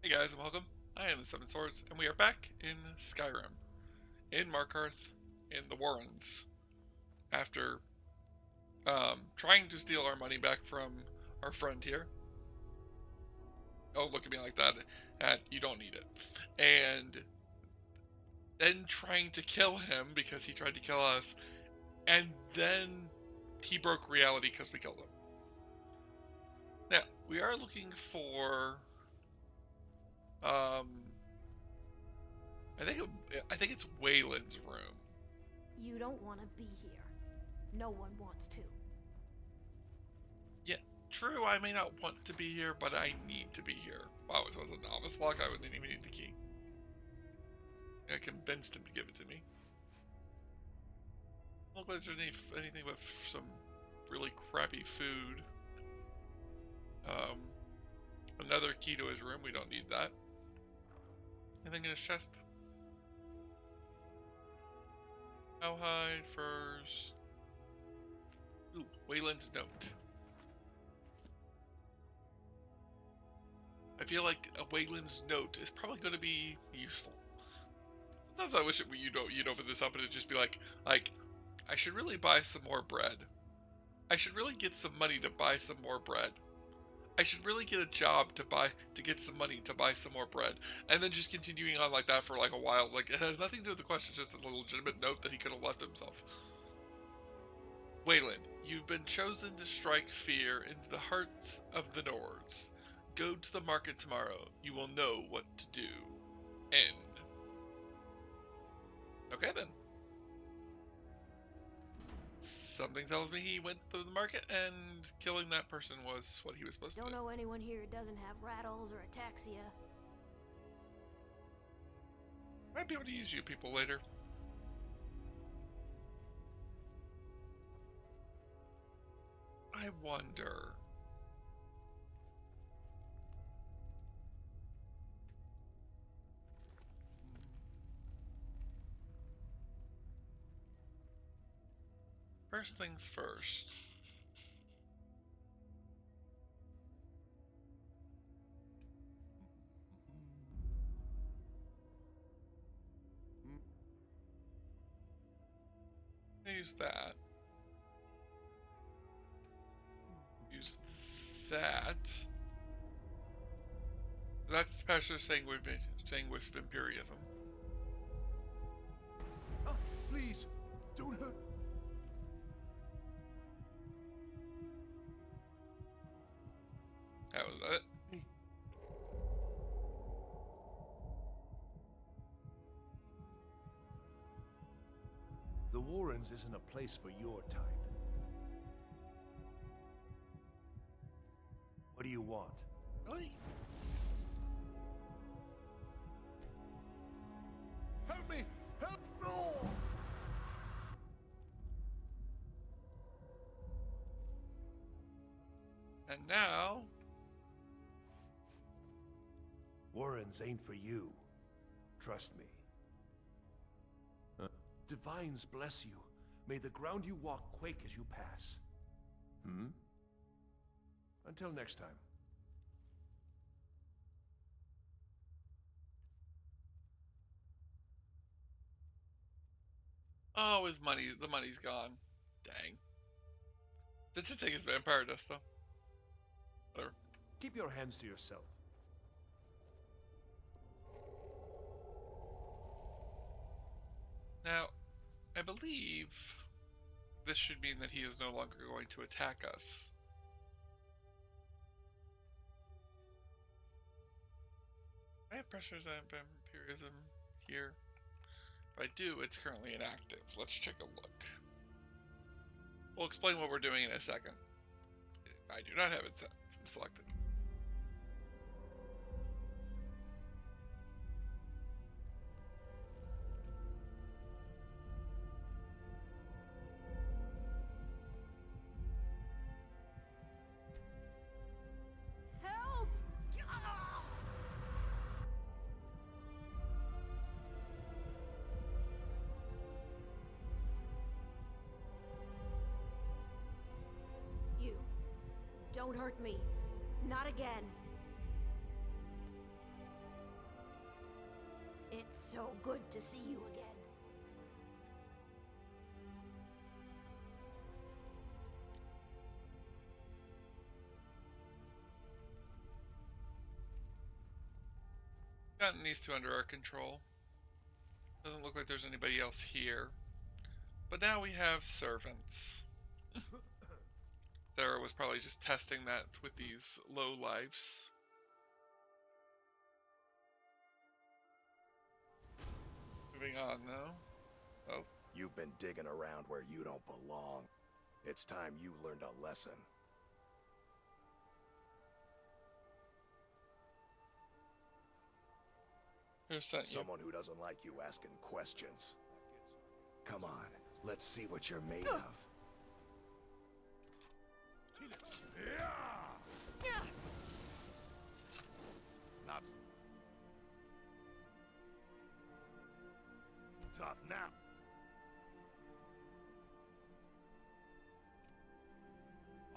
Hey guys, and welcome. I am the Seven Swords, and we are back in Skyrim, in Markarth, in the Warrens, after trying to steal our money back from our friend here. Oh, look at me like that. You don't need it. And then trying to kill him because he tried to kill us, and then he broke reality because we killed him. Now, we are looking for, um, I think it's Wayland's room. You don't want to be here. No one wants to. Yeah, true, I may not want to be here, but I need to be here. Wow, if it was a novice lock, I wouldn't even need the key. I convinced him to give it to me. Look like there's anything but some really crappy food. Um, Another key to his room, we don't need that. Anything in his chest? Cowhide, furs. Ooh, Wayland's note. I feel like a Wayland's note is probably going to be useful. Sometimes I wish you'd open this up and it'd just be like, I should really buy some more bread. I should really get some money to buy some more bread. I should really get a job to get some money to buy some more bread. And then just continuing on like that for like a while. Like, it has nothing to do with the question, just a legitimate note that he could have left himself. Wayland, you've been chosen to strike fear into the hearts of the Nords. Go to the market tomorrow. You will know what to do. End. Okay then. Something tells me he went to the market and killing that person was what he was supposed to Don't do. know anyone here who doesn't have rattles or ataxia. Might be able to use you people later. I wonder. First things first. Use that. Use that. That's Pastor saying with vampirism. Ah, please, don't hurt. That was it. Me. The Warrens isn't a place for your type. What do you want? Really? Help me! Help! No! And now, Warrens ain't for you. Trust me. Divines bless you. May the ground you walk quake as you pass. Hmm? Until next time. oh, his money, the money's gone. Dang. Did you take his vampire dust though? Whatever. Keep your hands to yourself. Now, I believe this should mean that he is no longer going to attack us. I have pressures on vampirism here. If I do, it's currently inactive. Let's take a look. We'll explain what we're doing in a second. I do not have it selected. Help! You. Don't hurt me. Not again. It's so good to see you again. Gotten these two under our control. Doesn't look like there's anybody else here. But now we have servants. Sarah was probably just testing that with these low lives. Moving on though. Oh. You've been digging around where you don't belong. It's time you learned a lesson. Who sent you? Someone who doesn't like you asking questions. Come on, let's see what you're made of. Not tough now.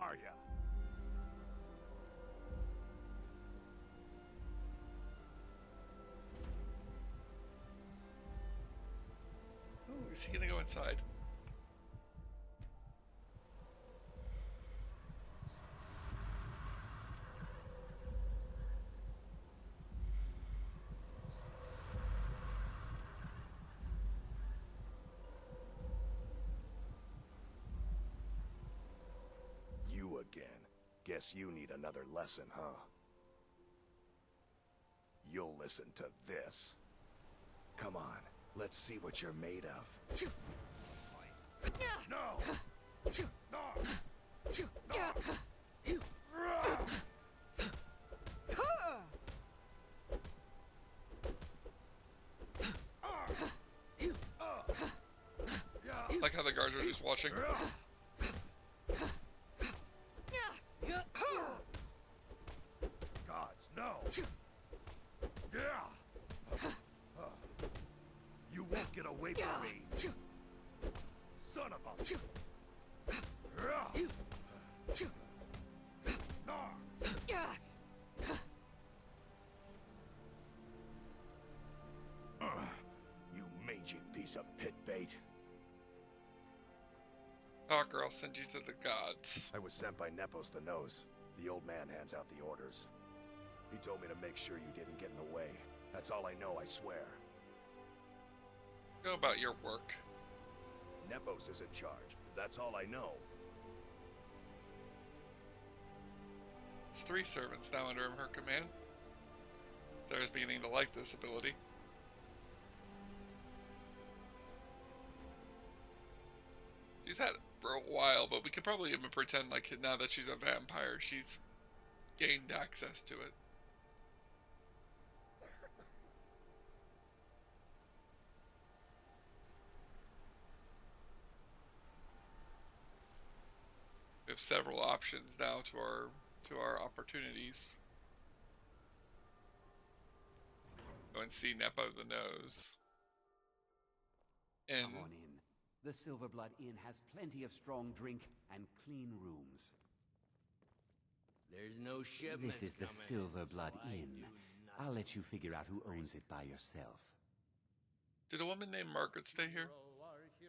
Are ya? Ooh, is he gonna go inside? You again. Guess you need another lesson, huh? You'll listen to this. Come on, let's see what you're made of. No! Like how the guards are just watching. Gods, no! You won't get away from me! Son of a... You mangy piece of pit bait. Talk or I'll send you to the gods. I was sent by Nepos the Nose. The old man hands out the orders. He told me to make sure you didn't get in the way. That's all I know, I swear. Go about your work. Nepos is in charge. That's all I know. It's 3 servants now under her command. Sarah's beginning to like this ability. She's had it for a while, but we could probably even pretend like now that she's a vampire, she's gained access to it. We have several options now to our opportunities. Go and see Nepo the Nose. Come on in. The Silverblood Inn has plenty of strong drink and clean rooms. There's no shipment. This is the Silverblood Inn. I'll let you figure out who owns it by yourself. Did a woman named Margaret stay here?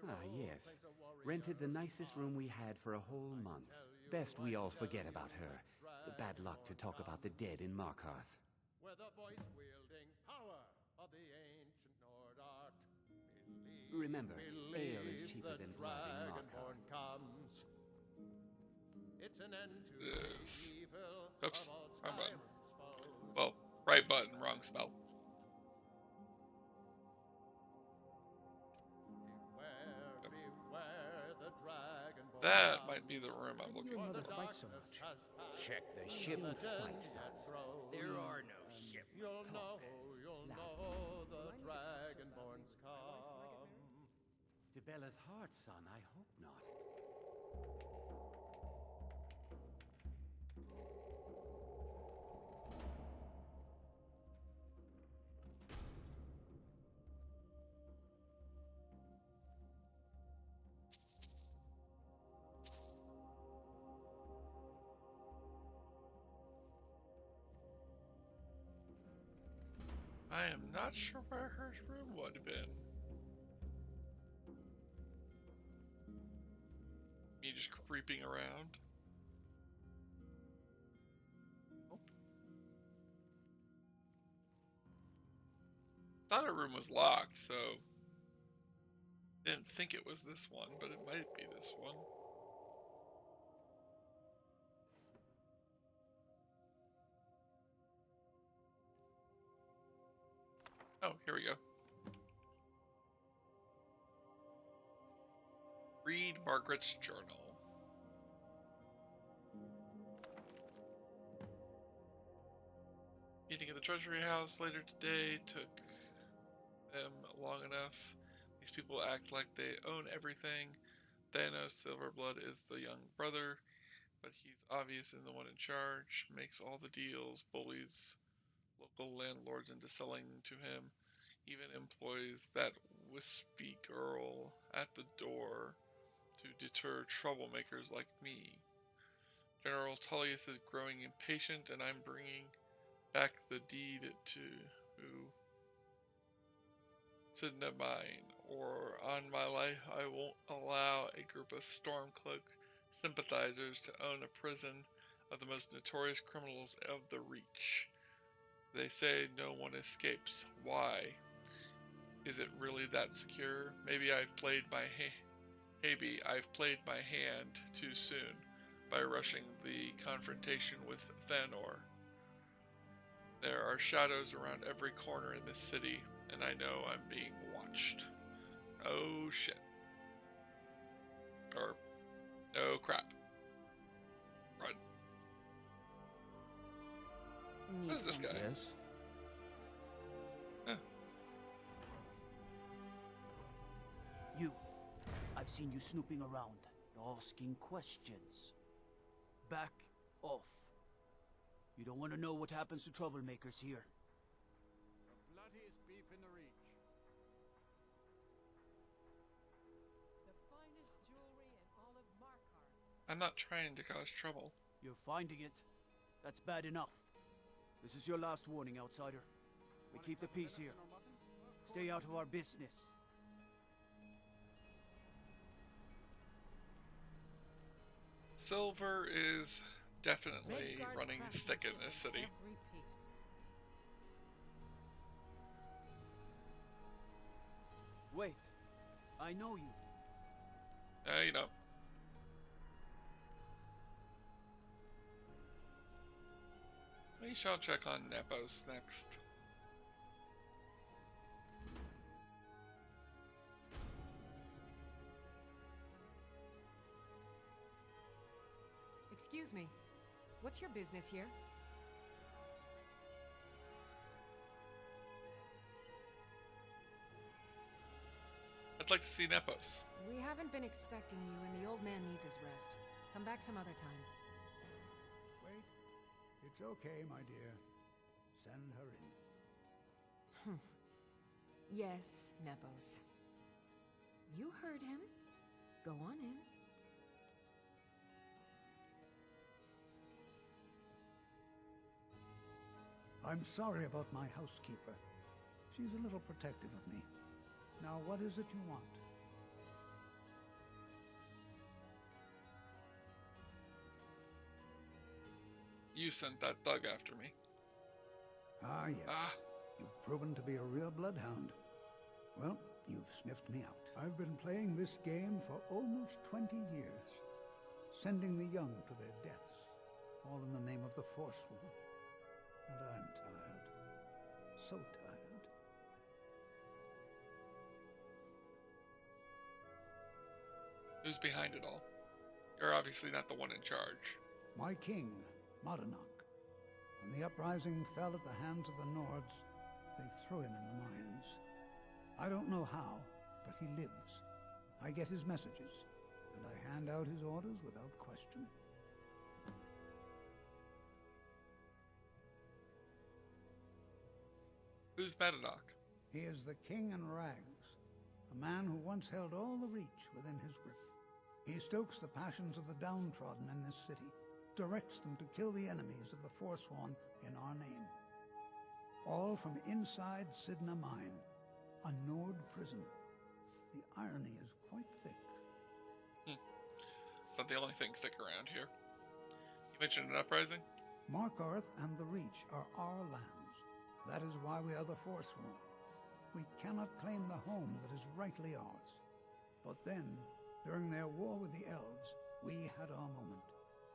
Ah, yes. Rented the nicest room we had for a whole month. Best we all forget about her. Bad luck to talk about the dead in Markarth. Remember, ale is cheaper than blood in Markarth. Yes. Oops, wrong button. Well, right button, wrong spell. That might be the room I'm looking for. Fight so much. Check the ship fight, son. There are no shipments. You'll know the Dragonborn's come. To Bella's heart, son, I hope not. I am not sure where her room would have been. Me just creeping around. Nope. Thought her room was locked, so didn't think it was this one, but it might be this one. Oh, here we go. Read Margaret's journal. Meeting at the Treasury House later today took them long enough. These people act like they own everything. Thanos Silverblood is the young brother, but he's obviously the one in charge, makes all the deals, bullies local landlords into selling to him, even employs that wispy girl at the door to deter troublemakers like me. General Tullius is growing impatient, and I'm bringing back the deed to Cinnamine, or on my life I won't allow a group of Stormcloak sympathizers to own a prison of the most notorious criminals of the Reach. They say no one escapes. Why? Is it really that secure? Maybe I've played my hand too soon by rushing the confrontation with Thanor. There are shadows around every corner in this city, and I know I'm being watched. Oh shit. Or, oh crap. Run. What is this guy? Yes. Huh. You. I've seen you snooping around, asking questions. Back off. You don't want to know what happens to troublemakers here. The bloodiest beef in the Reach. The finest jewelry in all of Markarth. I'm not trying to cause trouble. You're finding it. That's bad enough. This is your last warning, outsider. We keep the peace here. Stay out of our business. Silver is definitely running thick in this city. Every piece. Wait. I know you. You know. We shall check on Nepos next. Excuse me. What's your business here? I'd like to see Nepos. We haven't been expecting you, and the old man needs his rest. Come back some other time. Wait. It's okay, my dear. Send her in. Yes, Nepos. You heard him. Go on in. I'm sorry about my housekeeper. She's a little protective of me. Now, what is it you want? You sent that thug after me. Ah, yes. Ah. You've proven to be a real bloodhound. Well, you've sniffed me out. I've been playing this game for almost 20 years, sending the young to their deaths, all in the name of the Forsworn. And I'm tired. So tired. Who's behind it all? You're obviously not the one in charge. My king, Modernok. When the uprising fell at the hands of the Nords, they threw him in the mines. I don't know how, but he lives. I get his messages, and I hand out his orders without question. Who's Medadok? He is the king in rags, a man who once held all the Reach within his grip. He stokes the passions of the downtrodden in this city, directs them to kill the enemies of the Forsworn in our name. all from inside Sidna Mine, a Nord prison. The irony is quite thick. It's not the only thing thick around here. You mentioned an uprising? Markarth and the Reach are our lands. That is why we are the Forsworn. We cannot claim the home that is rightly ours. But then, during their war with the Elves, we had our moment.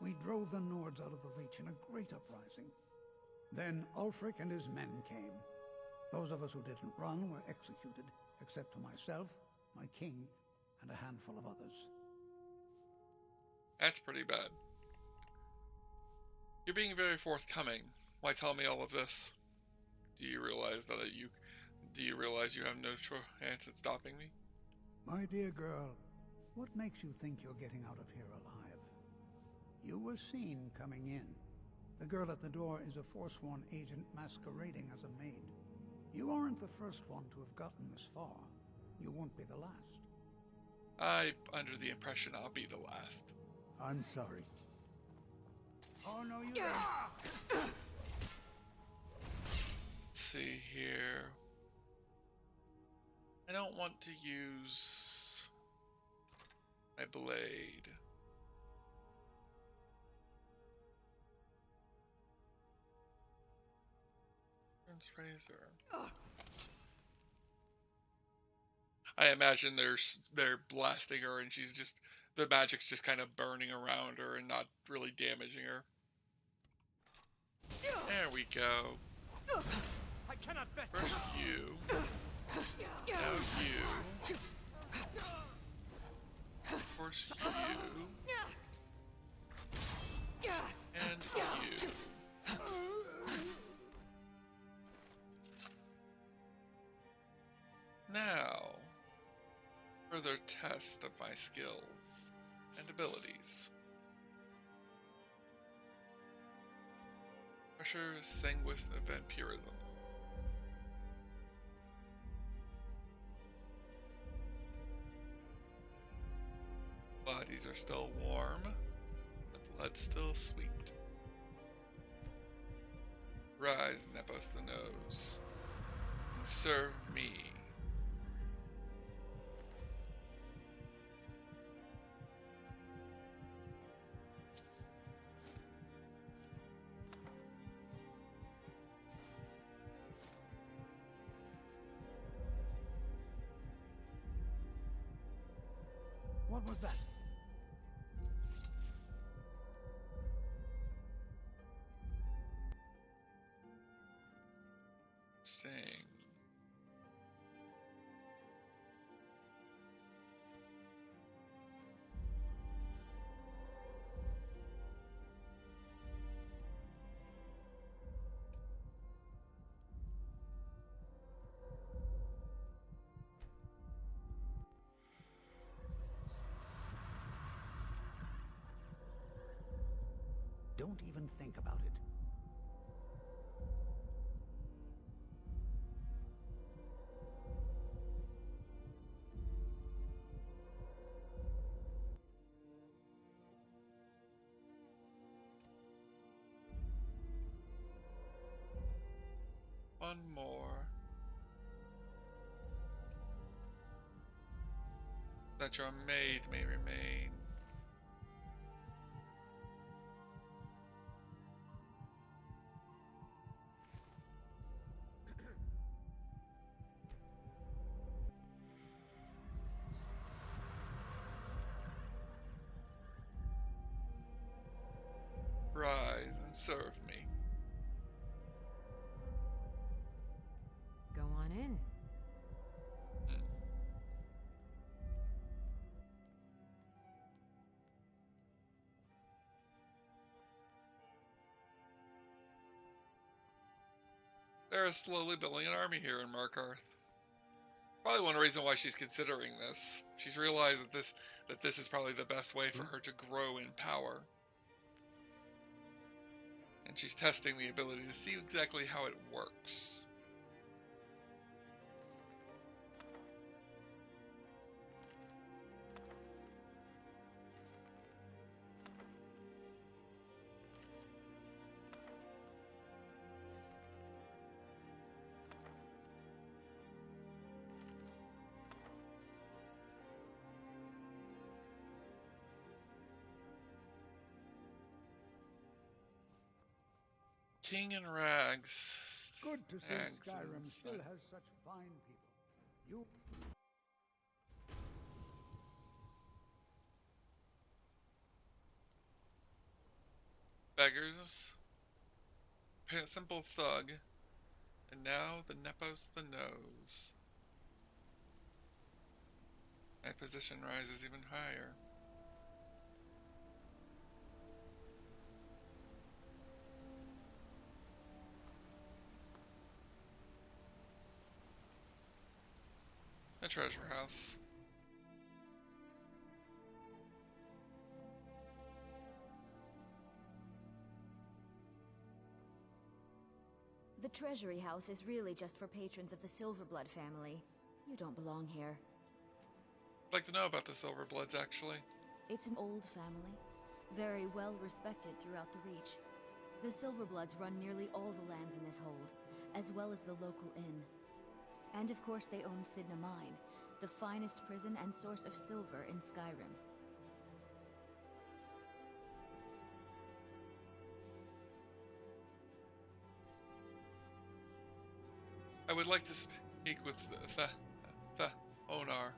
We drove the Nords out of the Reach in a great uprising. Then Ulfric and his men came. Those of us who didn't run were executed, except for myself, my king, and a handful of others. That's pretty bad. You're being very forthcoming. Why tell me all of this? Do you realize you have no chance at stopping me? My dear girl, what makes you think you're getting out of here alive? You were seen coming in. The girl at the door is a Forsworn agent masquerading as a maid. You aren't the first one to have gotten this far. You won't be the last. I'm under the impression I'll be the last. I'm sorry. Oh, no, you don't. Let's see here. I don't want to use my blade. Razor. I imagine they're blasting her and she's just, the magic's just kind of burning around her and not really damaging her. There we go. I cannot best. First you. Now you. Of course you. And you. Now, further test of my skills and abilities. Pressure, Sanguis, and Vampirism. Bodies are still warm, the blood still sweet. Rise, Nepos the Nose, and serve me. What was that? Sting. Don't even think about it. One more. That your maid may remain. Rise and serve me. Go on in. They're slowly building an army here in Markarth. Probably one reason why she's considering this. She's realized that this is probably the best way for her to grow in power. And she's testing the ability to see exactly how it works. King in rags. Good to see Hags Skyrim and still such. has such fine people. You Beggars. Simple thug. And now the Nepos the nose. My position rises even higher. A treasure house. The Treasury House is really just for patrons of the Silverblood family. You don't belong here. I'd like to know about the Silverbloods, actually. It's an old family, very well respected throughout the Reach. The Silverbloods run nearly all the lands in this hold, as well as the local inn. And of course they own Sidna Mine, the finest prison and source of silver in Skyrim. I would like to speak with the owner.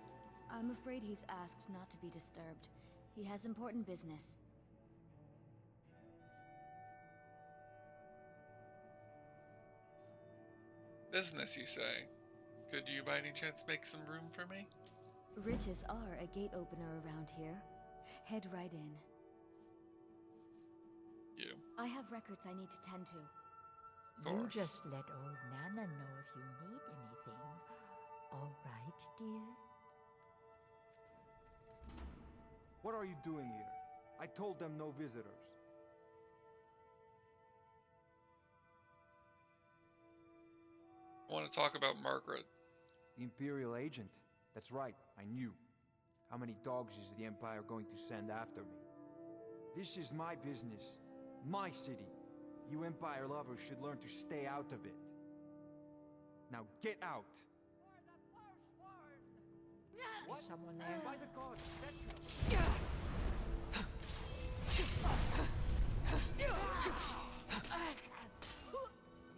I'm afraid he's asked not to be disturbed. He has important business. Business, you say? Could you by any chance make some room for me? Riches are a gate opener around here. Head right in. You. I have records I need to tend to. You just let old Nana know if you need anything. All right, dear? What are you doing here? I told them no visitors. I want to talk about Margaret. The Imperial agent. That's right, I knew. How many dogs is the Empire going to send after me? This is my business. My city. You Empire lovers should learn to stay out of it. Now get out! What? Is someone there? By the gods,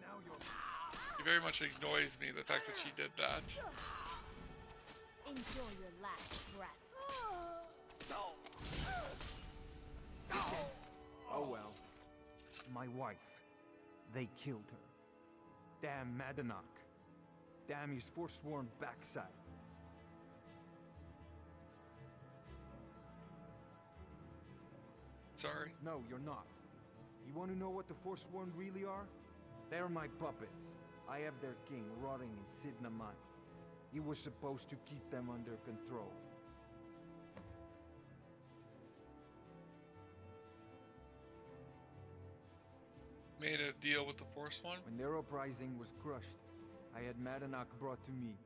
now It very much annoys me, the fact that she did that. Enjoy your last breath. Oh well. My wife. They killed her. Damn Madanach. Damn his forsworn backside. Sorry. No, you're not. You want to know what the Forsworn really are? They're my puppets. I have their king rotting in Sidna Mine. He was supposed to keep them under control. Made a deal with the Forsworn? When their uprising was crushed, I had Madanach brought to me.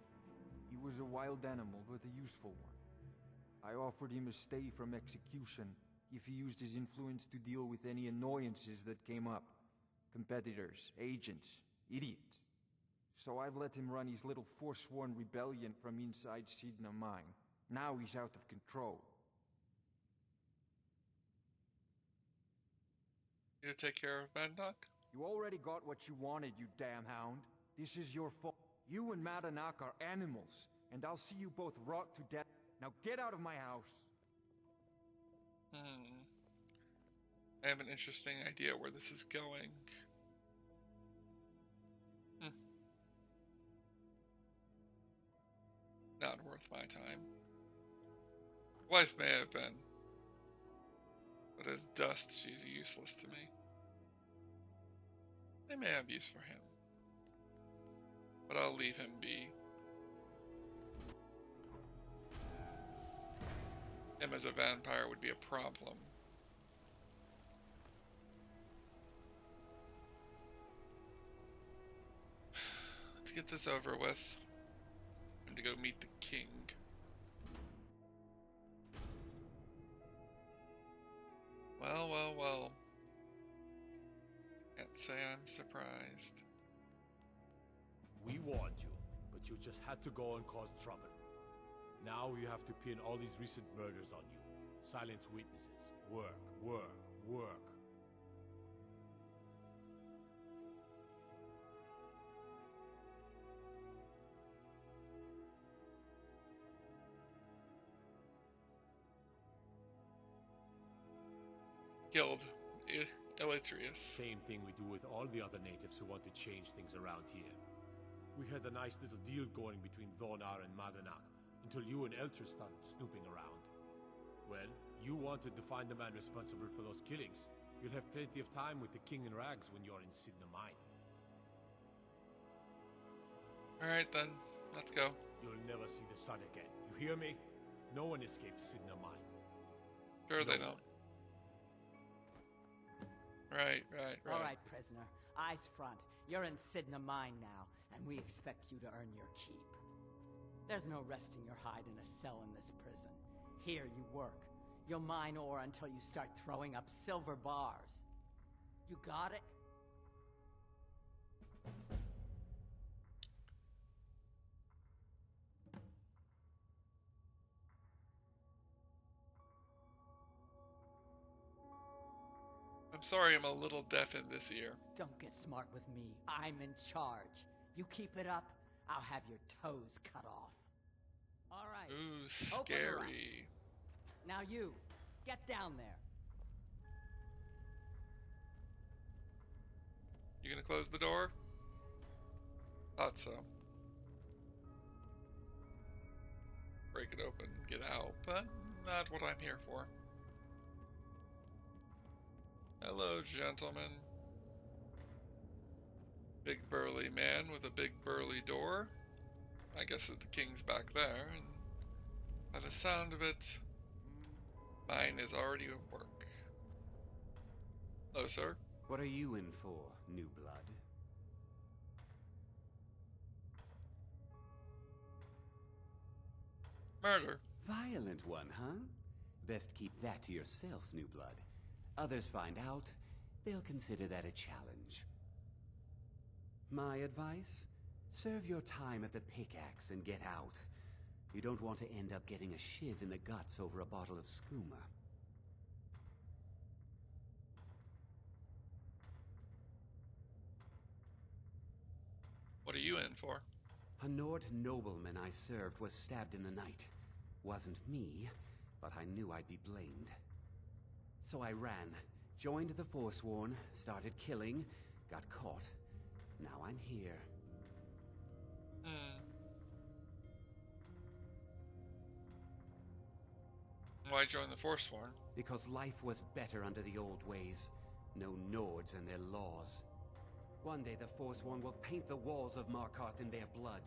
He was a wild animal, but a useful one. I offered him a stay from execution if he used his influence to deal with any annoyances that came up. Competitors, agents, idiots. So I've let him run his little Forsworn rebellion from inside Sidna Mine. Now he's out of control. You gonna take care of Madanach? You already got what you wanted, you damn hound. This is your fault. You and Madanach are animals, and I'll see you both rot to death. Now get out of my house! I have an interesting idea where this is going. Not worth my time. Wife may have been, but as dust, she's useless to me. I may have use for him, but I'll leave him be. Him as a vampire would be a problem. Let's get this over with. Time to go meet the king. Well, well, well. Can't say I'm surprised. We warned you, but you just had to go and cause trouble. Now you have to pin all these recent murders on you. Silence witnesses. Work, work, work. killed Elytrius. Same thing we do with all the other natives who want to change things around here. We had a nice little deal going between Thonar and Madanak until you and Elter started snooping around. Well, you wanted to find the man responsible for those killings. You'll have plenty of time with the King in Rags when you're in Sidna Mine. Alright then, let's go. You'll never see the sun again. You hear me? No one escapes Sidna Mine. Sure they don't. Right. All right, prisoner. Eyes front. You're in Sidna Mine now, and we expect you to earn your keep. There's no resting your hide in a cell in this prison. Here you work. You'll mine ore until you start throwing up silver bars. You got it? I'm sorry I'm a little deaf in this ear. Don't get smart with me. I'm in charge. You keep it up, I'll have your toes cut off. All right. Ooh, scary. Now you, get down there. You gonna close the door? Thought so. Break it open, get out, but not what I'm here for. Hello, gentlemen. Big burly man with a big burly door. I guess that the king's back there, and by the sound of it, mine is already at work. Hello, sir. What are you in for, new blood? Murder. Violent one, huh? Best keep that to yourself, new blood. Others find out, they'll consider that a challenge. My advice? Serve your time at the pickaxe and get out. You don't want to end up getting a shiv in the guts over a bottle of skooma. What are you in for? A Nord nobleman I served was stabbed in the night. Wasn't me, but I knew I'd be blamed. So I ran, joined the Forsworn, started killing, got caught. Now I'm here. Why join the Forsworn? Because life was better under the old ways. No Nords and their laws. One day the Forsworn will paint the walls of Markarth in their blood.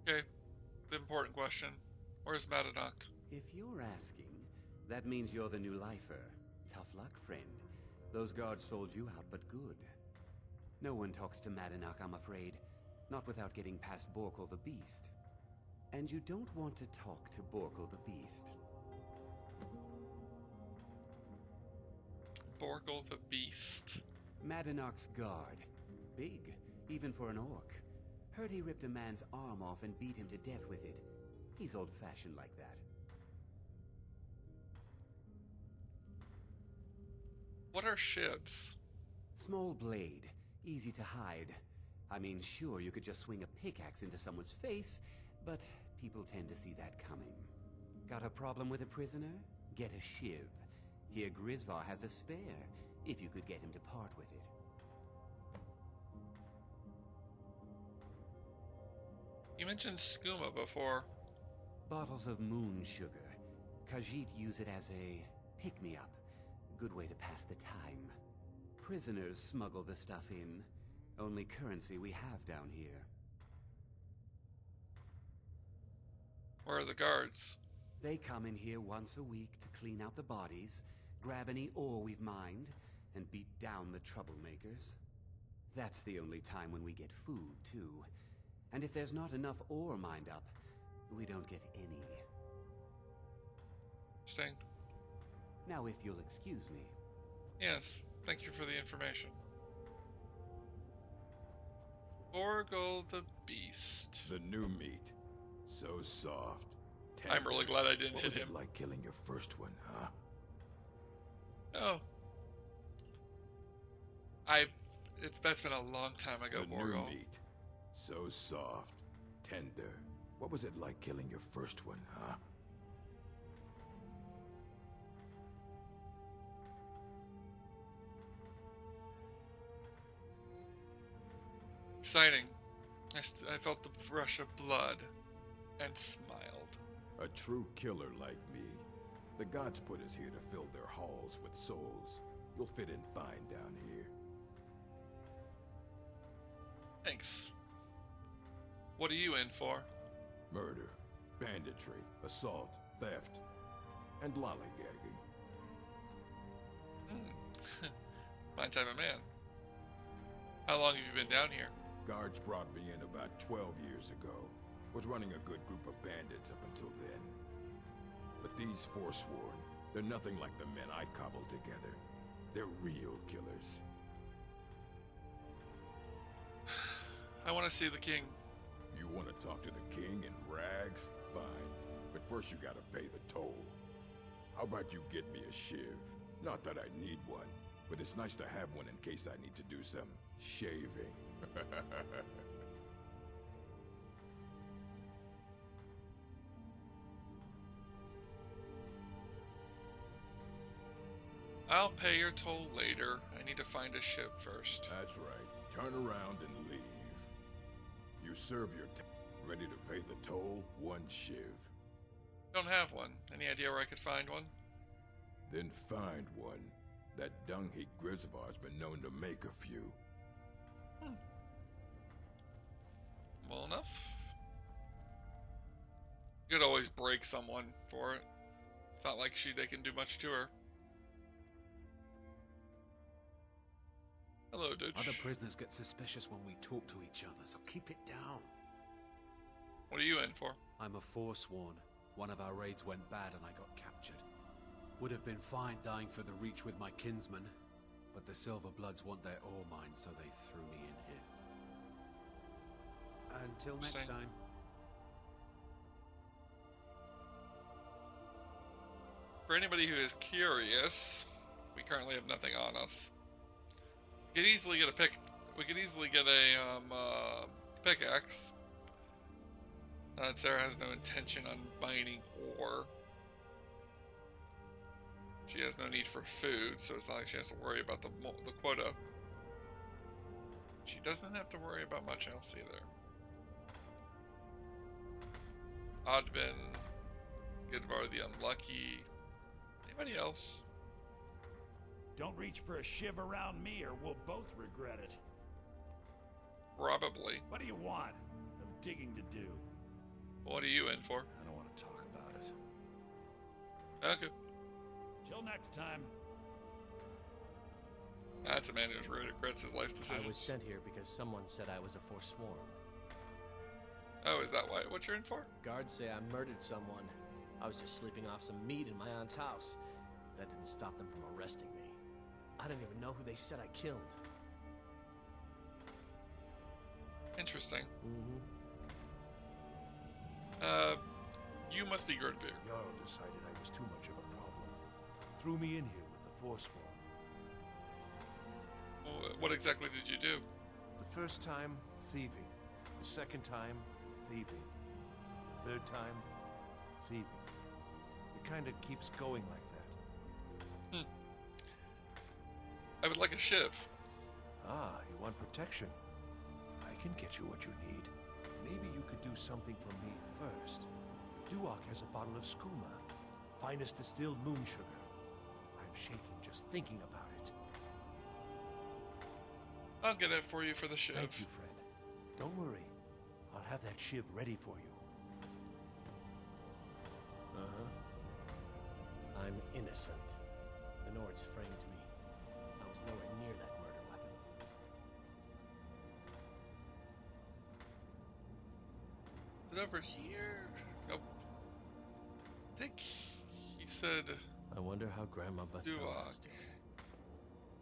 Okay, the important question. Where's Madanak? If you're asking, that means you're the new lifer. Tough luck, friend. Those guards sold you out, but good. No one talks to Madanak, I'm afraid. Not without getting past Borkul the Beast. And you don't want to talk to Borkul the Beast. Borkul the Beast. Madanak's guard. Big, even for an orc. Heard he ripped a man's arm off and beat him to death with it. He's old-fashioned like that. What are shibs? Small blade. Easy to hide. I mean, sure, you could just swing a pickaxe into someone's face, but people tend to see that coming. Got a problem with a prisoner? Get a shiv. Here Grisvar has a spare, if you could get him to part with it. You mentioned skooma before. Bottles of moon sugar. Khajiit use it as a pick-me-up. Good way to pass the time. Prisoners smuggle the stuff in. Only currency we have down here. Where are the guards? They come in here once a week to clean out the bodies, grab any ore we've mined, and beat down the troublemakers. That's the only time when we get food, too. And if there's not enough ore mined up, we don't get any. Interesting. Now, if you'll excuse me. Yes, thank you for the information. Borkul the Beast. The new meat. So soft. Tender. I'm really glad I didn't hit him. Like killing your first one, huh? Oh. That's been a long time ago, The Borkul. new meat. So soft. Tender. What was it like killing your first one, huh? Exciting. I felt the rush of blood and smiled. A true killer like me. The gods put us here to fill their halls with souls. You'll fit in fine down here. Thanks. What are you in for? Murder, banditry, assault, theft, and lollygagging. My type of man. How long have you been down here? Guards brought me in about 12 years ago. Was running a good group of bandits up until then. But these Forsworn, they're nothing like the men I cobbled together. They're real killers. I want to see the king. You want to talk to the king in rags? Fine. But first you gotta pay the toll. How about you get me a shiv? Not that I need one, but it's nice to have one in case I need to do some shaving. I'll pay your toll later. I need to find a ship first. That's right. Turn around and leave. You serve your time. Ready to pay the toll? One shiv. Don't have one. Any idea where I could find one? Then find one. That dung-heap Grisvar's been known to make a few. Well enough. You could always break someone for it. It's not like they can do much to her. Hello, Dutch. Other prisoners get suspicious when we talk to each other, so keep it down. What are you in for? I'm a Forsworn. One of our raids went bad and I got captured. Would have been fine dying for the Reach with my kinsmen, but the Silver Bloods want their ore mine, so they threw me in here. Until next time. For anybody who is curious, we currently have nothing on us. We could easily get a We could easily get a pickaxe. Sarah has no intention on mining ore. She has no need for food, so it's not like she has to worry about the quota. She doesn't have to worry about much else either. Odvin, Gidvar the Unlucky. Anybody else? Don't reach for a shiv around me or we'll both regret it. Probably. What do you want? I'm digging to do. What are you in for? I don't want to talk about it. Okay. Till next time. That's a man who regrets his life decisions. I was sent here because someone said I was a Forsworn. Oh, is that what you're in for? Guards say I murdered someone. I was just sleeping off some meat in my aunt's house. That didn't stop them from arresting me. I don't even know who they said I killed. Interesting. Mm-hmm. You must be Gurdvir. Jarl decided I was too much of a problem. Threw me in here with the Forsworn. What exactly did you do? The first time, thieving. The second time, thieving. The third time, thieving. It kind of keeps going like that. I would like a shiv. Ah, you want protection? I can get you what you need. Maybe you could do something for me first. Duak has a bottle of skooma. Finest distilled moon sugar. I'm shaking just thinking about it. I'll get it for you for the shiv. Thank you, friend. Don't worry. I'll have that shiv ready for you. I'm innocent. The Nords framed me. I was nowhere near that murder weapon. Is it over here? Nope. I think he said. I wonder how Grandma Bethel Duak. is doing.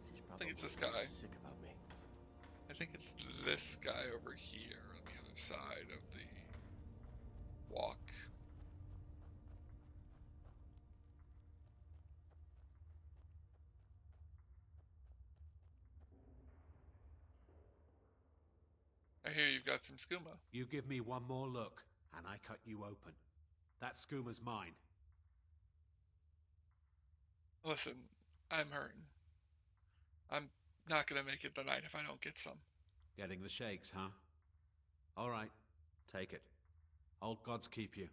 She's I think it's this guy. probably sick about me. I think it's this guy over here on the other side of the walk. I hear you've got some skooma. You give me one more look, and I cut you open. That skoom's mine. Listen, I'm hurting. I'm not gonna make it the night if I don't get some. Getting the shakes, huh? All right, take it. Old gods keep you.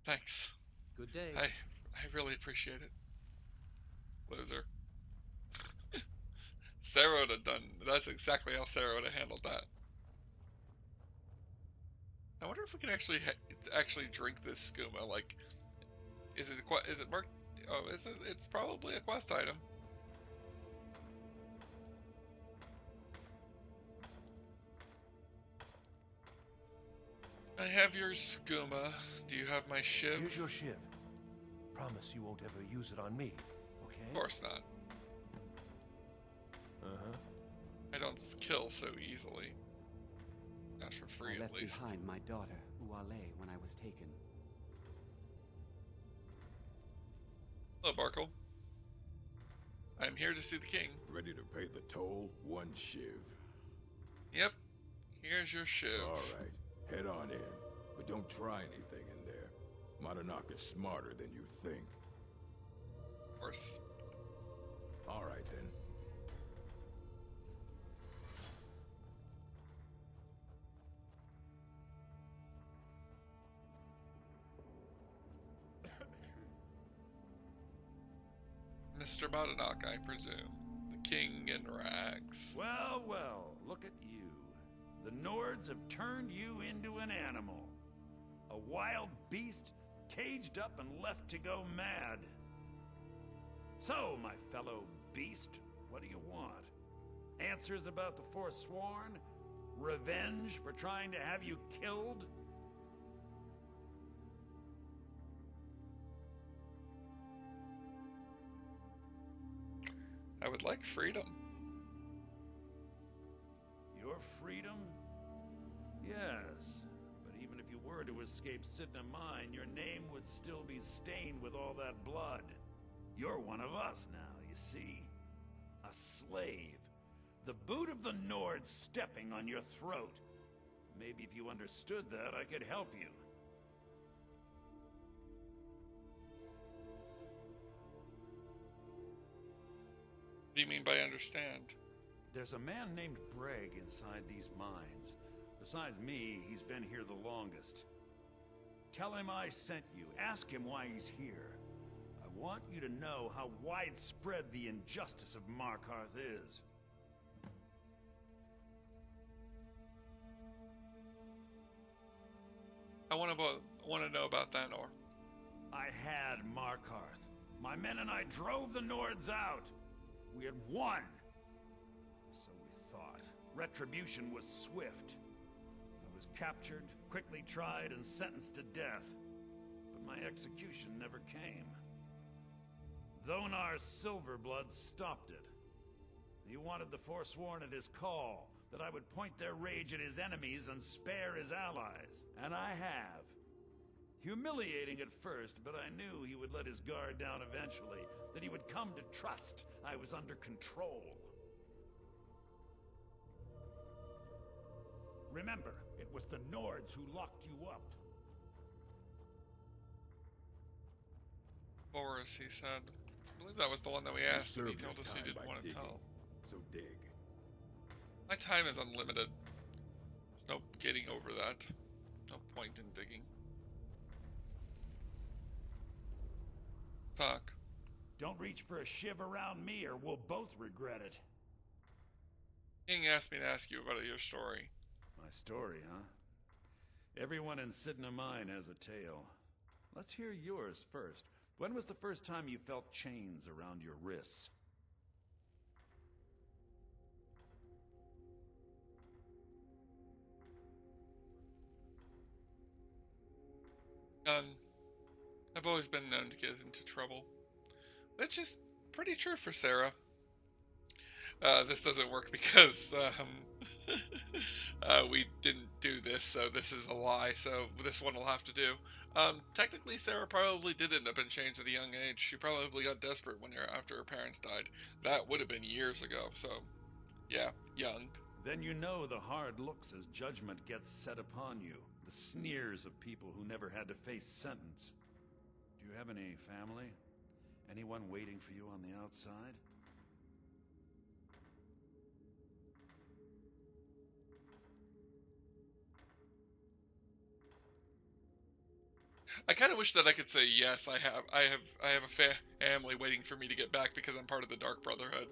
Thanks. Good day. I really appreciate it. Loser. Sarah would have done. That's exactly how Sarah would have handled that. I wonder if we can actually drink this skooma. Like, is it marked? Oh, it's probably a quest item. I have your skooma. Do you have my shiv? Here's your shiv. Promise you won't ever use it on me, okay? Of course not. Uh-huh. I don't kill so easily. Not for free, I left at least. behind my daughter, Uale, when I was taken. Hello, Barkle. I'm here to see the king. Ready to pay the toll? 1 shiv. Yep. Here's your shiv. Alright, head on in. But don't try anything in there. Madanak is smarter than you think. Of course. Alright then. Mr. Madanak, I presume. The king in rags. Well, well, look at you. The Nords have turned you into an animal. A wild beast, caged up and left to go mad. So, my fellow beast, what do you want? Answers about the Forsworn? Revenge for trying to have you killed? I would like freedom. Your freedom? Yes. But even if you were to escape Sidna Mine, your name would still be stained with all that blood. You're one of us now, you see? A slave. The boot of the Nord stepping on your throat. Maybe if you understood that, I could help you. What do you mean by understand? There's a man named Breg inside these mines. Besides me, he's been here the longest. Tell him I sent you. Ask him why he's here. I want you to know how widespread the injustice of Markarth is. I want to know about Thanor. I had Markarth. My men and I drove the Nords out. We had won. So we thought. Retribution was swift. I was captured, quickly tried, and sentenced to death. But my execution never came. Thonar's Silverbloods stopped it. He wanted the Forsworn at his call, that I would point their rage at his enemies and spare his allies. And I have. Humiliating at first, but I knew he would let his guard down eventually, that he would come to trust I was under control. Remember, it was the Nords who locked you up. Boris, he said. I believe that was the one that we asked, and he told us he didn't want to tell. So dig. My time is unlimited. There's no getting over that. No point in digging. Talk. Don't reach for a shiv around me or we'll both regret it. King asked me to ask you about your story. My story, huh? Everyone in Sidna Mine has a tale. Let's hear yours first. When was the first time you felt chains around your wrists? None. I've always been known to get into trouble. Which is pretty true for Sarah. This doesn't work because we didn't do this, so this is a lie, so this one will have to do. Technically, Sarah probably did end up in chains at a young age. She probably got desperate after her parents died. That would have been years ago, so yeah, young. Then you know the hard looks as judgment gets set upon you. the sneers of people who never had to face sentence. Do you have any family? Anyone waiting for you on the outside? I kind of wish that I could say yes. I have a family waiting for me to get back because I'm part of the Dark Brotherhood.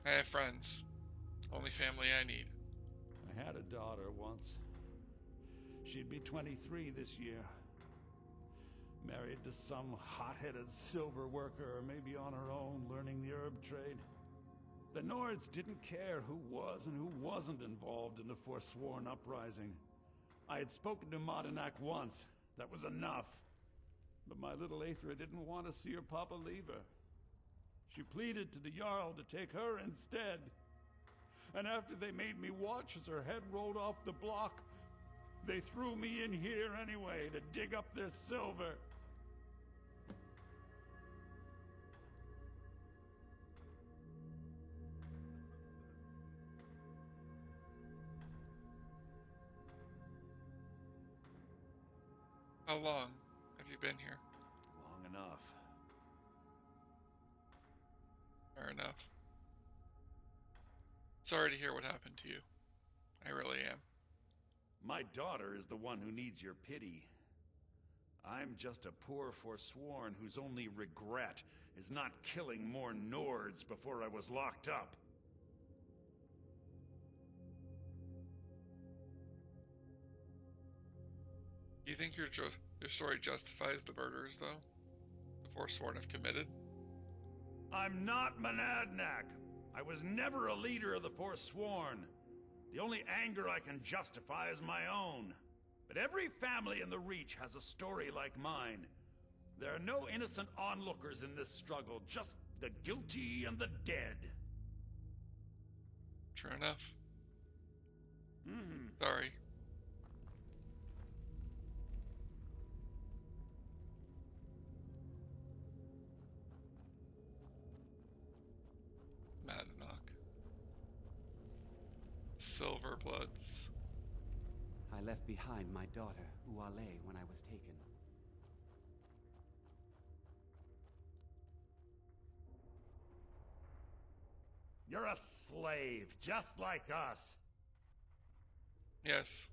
I have friends. Only family I need. I had a daughter once. She'd be 23 this year. Married to some hot-headed silver worker, or maybe on her own, learning the herb trade. The Nords didn't care who was and who wasn't involved in the Forsworn uprising. I had spoken to Madanak once. That was enough. But my little Aethra didn't want to see her papa leave her. She pleaded to the Jarl to take her instead. And after they made me watch as her head rolled off the block, they threw me in here anyway to dig up their silver. How long have you been here? Long enough. Fair enough. Sorry to hear what happened to you. I really am. My daughter is the one who needs your pity. I'm just a poor Forsworn whose only regret is not killing more Nords before I was locked up. Do you think your story justifies the murders, though? The Forsworn have committed? I'm not Monadnock. I was never a leader of the Forsworn. The only anger I can justify is my own. But every family in the Reach has a story like mine. There are no innocent onlookers in this struggle, just the guilty and the dead. True enough. Sorry. Madanak. Silverbloods. I left behind my daughter, Uale, when I was taken. You're a slave, just like us. Yes.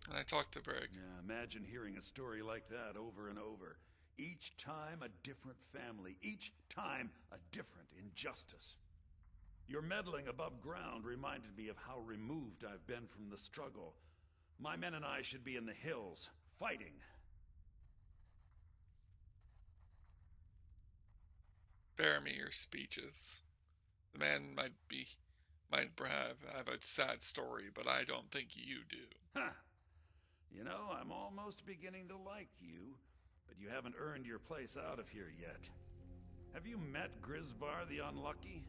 And I talked to Brig. Yeah, imagine hearing a story like that over and over. Each time a different family, each time a different injustice. Your meddling above ground reminded me of how removed I've been from the struggle. My men and I should be in the hills, fighting. Spare me your speeches. The man might have a sad story, but I don't think you do. Huh. You know, I'm almost beginning to like you, but you haven't earned your place out of here yet. Have you met Grisvar the Unlucky?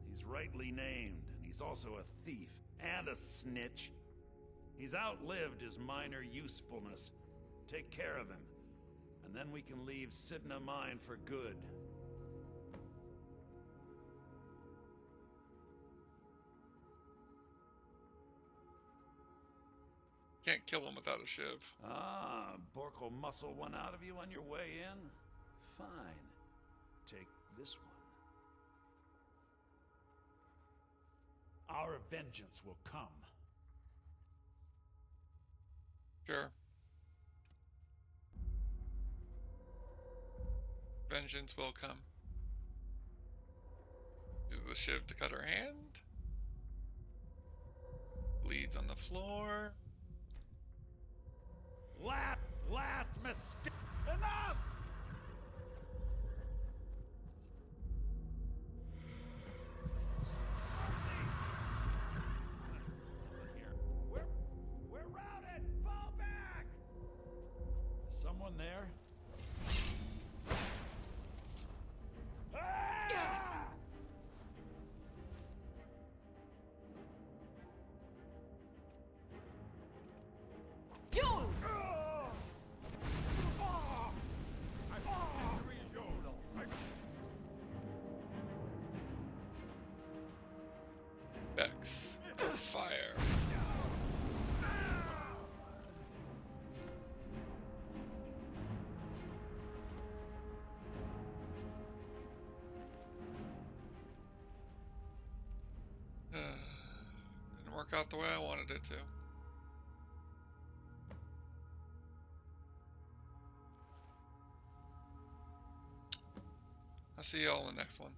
He's rightly named, and he's also a thief and a snitch. He's outlived his minor usefulness. Take care of him, and then we can leave Sidna Mine for good. Can't kill him without a shiv. Ah, Bork will muscle one out of you on your way in? Fine. Take this one. Our vengeance will come. Sure. Vengeance will come. Uses the shiv to cut her hand. Bleeds on the floor. Last mistake. Enough! We're routed! Fall back! Someone there? Fire. Didn't work out the way I wanted it to. I'll see y'all in the next one.